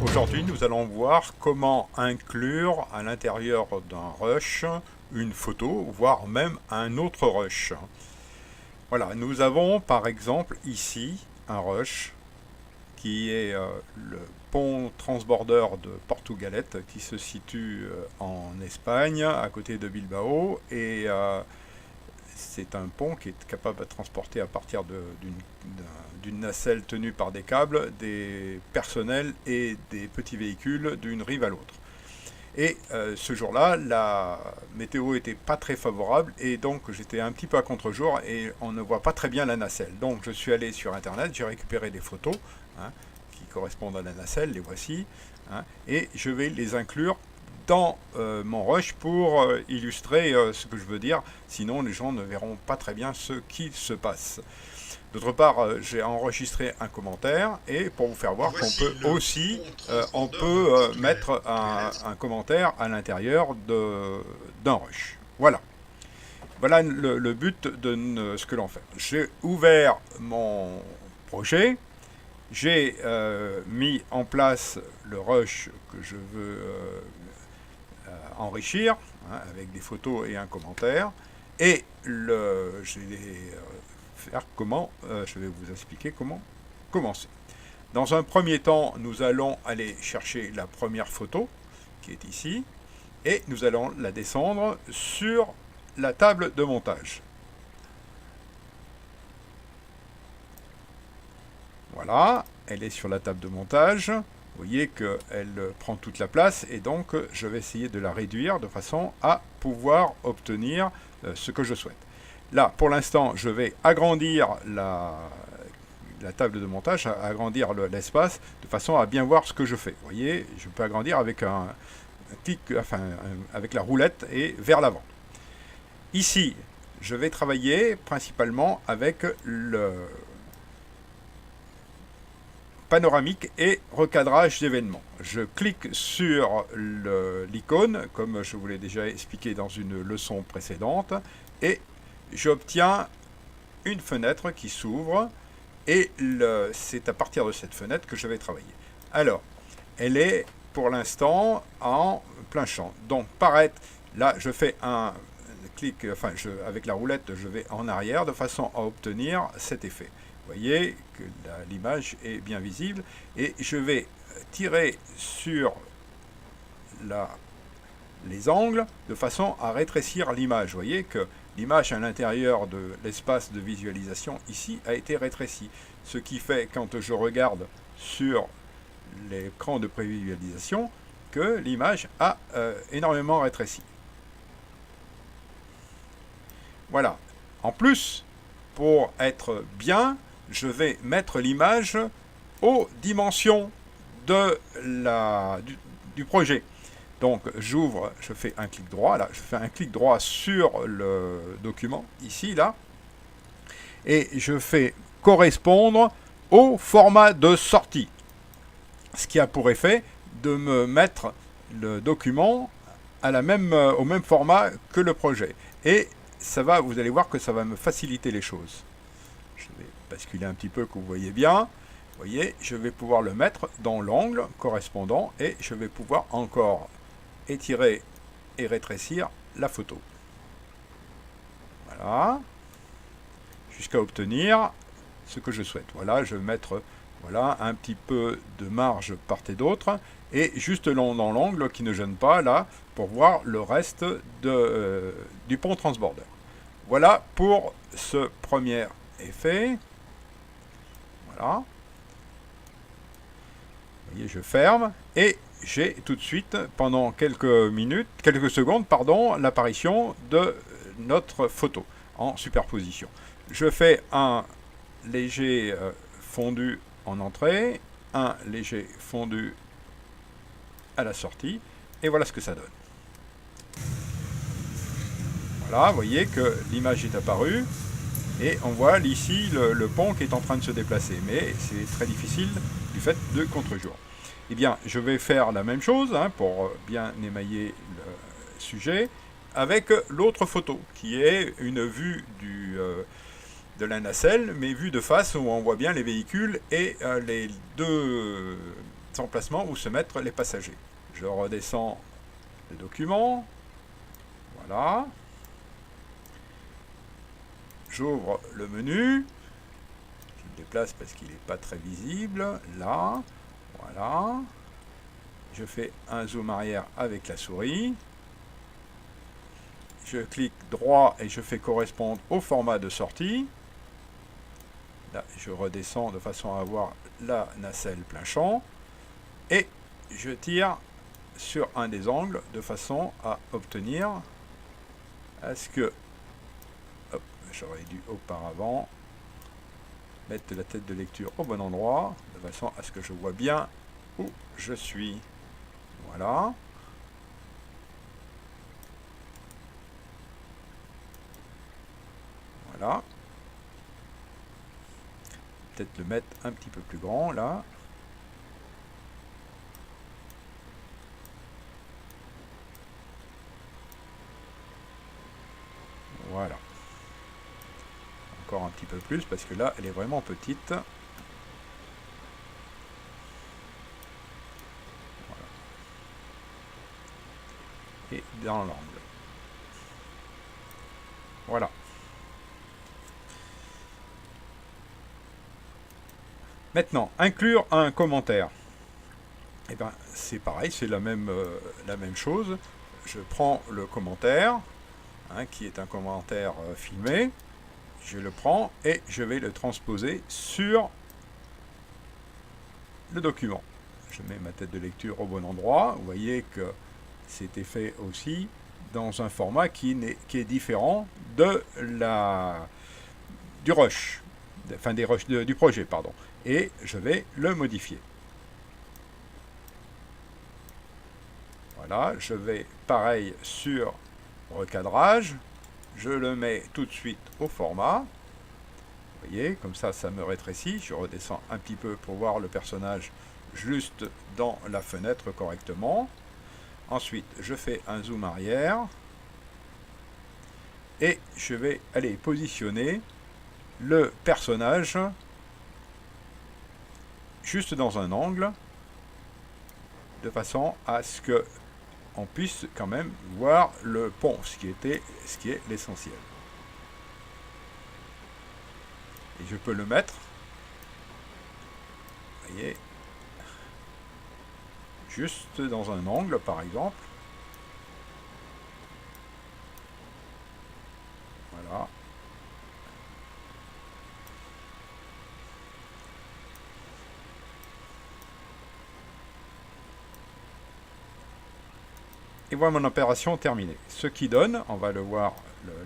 Aujourd'hui, nous allons voir comment inclure à l'intérieur d'un rush une photo, voire même un autre rush. Voilà, nous avons par exemple ici un rush qui est le pont transborder de Portugalete qui se situe en Espagne, à côté de Bilbao, et c'est un pont qui est capable de transporter à partir d'une nacelle tenue par des câbles, des personnels et des petits véhicules d'une rive à l'autre. Et ce jour-là, la météo n'était pas très favorable et donc j'étais un petit peu à contre-jour et on ne voit pas très bien la nacelle. Donc je suis allé sur internet, j'ai récupéré des photos qui correspondent à la nacelle, les voici, et je vais les inclure dans mon rush pour illustrer ce que je veux dire, sinon les gens ne verront pas très bien ce qui se passe. D'autre part, j'ai enregistré un commentaire et pour vous faire voir qu'on peut aussi mettre un commentaire à l'intérieur d'un rush. Voilà. Voilà le but de ce que l'on fait. J'ai ouvert mon projet, j'ai mis en place le rush que je veux enrichir, avec des photos et un commentaire, et je vais vous expliquer comment commencer. Dans un premier temps, nous allons aller chercher la première photo, qui est ici, et nous allons la descendre sur la table de montage. Voilà, elle est sur la table de montage. Vous voyez qu'elle prend toute la place et donc je vais essayer de la réduire de façon à pouvoir obtenir ce que je souhaite. Là, pour l'instant, je vais agrandir la table de montage, agrandir l'espace de façon à bien voir ce que je fais. Vous voyez, je peux agrandir avec un clic, avec la roulette et vers l'avant. Ici, je vais travailler principalement avec le panoramique et recadrage d'événements. Je clique sur l'icône, comme je vous l'ai déjà expliqué dans une leçon précédente, et j'obtiens une fenêtre qui s'ouvre, et c'est à partir de cette fenêtre que je vais travailler. Alors, elle est pour l'instant en plein champ. Donc, paraître, là, je fais un clic, avec la roulette, je vais en arrière de façon à obtenir cet effet. Vous voyez que l'image est bien visible et je vais tirer sur les angles de façon à rétrécir l'image. Vous voyez que l'image à l'intérieur de l'espace de visualisation ici a été rétrécie. Ce qui fait quand je regarde sur l'écran de prévisualisation que l'image a énormément rétréci. Voilà. En plus, pour être bien, je vais mettre l'image aux dimensions du projet. Donc j'ouvre, je fais un clic droit, là, je fais un clic droit sur le document, ici, là, et je fais correspondre au format de sortie. Ce qui a pour effet de me mettre le document au même format que le projet. Et vous allez voir que ça va me faciliter les choses. Je vais basculer un petit peu, que vous voyez bien. Vous voyez, je vais pouvoir le mettre dans l'angle correspondant et je vais pouvoir encore étirer et rétrécir la photo. Voilà. Jusqu'à obtenir ce que je souhaite. Voilà, je vais mettre un petit peu de marge part et d'autre et juste dans l'angle qui ne gêne pas là pour voir le reste du pont transborder. Voilà pour ce premier effet. Voilà. Vous voyez, je ferme et j'ai tout de suite, pendant quelques secondes, l'apparition de notre photo en superposition. Je fais un léger fondu en entrée, un léger fondu à la sortie, et voilà ce que ça donne. Voilà, vous voyez que l'image est apparue, et on voit ici le pont qui est en train de se déplacer, mais c'est très difficile du fait de contre-jour. Eh bien, je vais faire la même chose pour bien émailler le sujet avec l'autre photo, qui est une vue de la nacelle, mais vue de face où on voit bien les véhicules et les deux emplacements où se mettent les passagers. Je redescends le document. Voilà. J'ouvre le menu. Je le déplace parce qu'il n'est pas très visible. Là. Voilà. Je fais un zoom arrière avec la souris. Je clique droit et je fais correspondre au format de sortie. Là, je redescends de façon à avoir la nacelle plein champ. Et je tire sur un des angles de façon à obtenir à ce que, j'aurais dû auparavant mettre la tête de lecture au bon endroit, de façon à ce que je vois bien où je suis. Voilà. Voilà. Peut-être le mettre un petit peu plus grand là. Voilà. Encore un petit peu plus parce que là elle est vraiment petite. Voilà. Et dans l'angle. Voilà. Maintenant, inclure un commentaire. Et bien, c'est pareil, c'est la même chose. Je prends le commentaire, qui est un commentaire filmé. Je le prends et je vais le transposer sur le document. Je mets ma tête de lecture au bon endroit. Vous voyez que c'était fait aussi dans un format qui est différent du rush, enfin du projet, pardon. Et je vais le modifier. Voilà, je vais pareil sur recadrage, je le mets tout de suite au format. Vous voyez, comme ça, ça me rétrécit. Je redescends un petit peu pour voir le personnage juste dans la fenêtre correctement. Ensuite, je fais un zoom arrière et je vais aller positionner le personnage juste dans un angle, de façon à ce que on puisse quand même voir le pont, ce qui est l'essentiel. Et je peux le mettre, vous voyez, juste dans un angle par exemple. Voilà. Et voilà mon opération terminée. Ce qui donne, on va le voir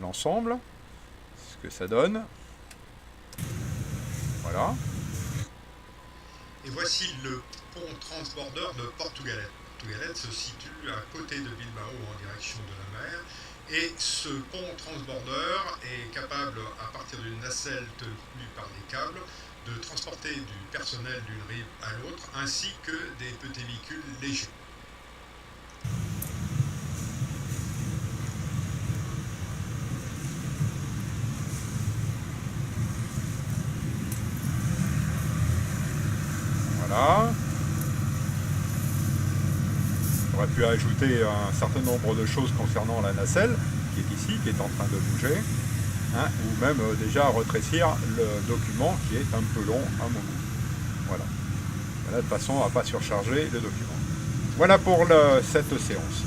l'ensemble, ce que ça donne. Voilà. Et voici le pont transbordeur de Portugalete. Portugalete se situe à côté de Bilbao en direction de la mer. Et ce pont transbordeur est capable, à partir d'une nacelle tenue par des câbles, de transporter du personnel d'une rive à l'autre, ainsi que des petits véhicules légers. Voilà. J'aurais pu ajouter un certain nombre de choses concernant la nacelle, qui est ici, qui est en train de bouger, ou même déjà rétrécir le document qui est un peu long à mon goût. Voilà. Voilà, de façon à ne pas surcharger le document. Voilà pour cette séance.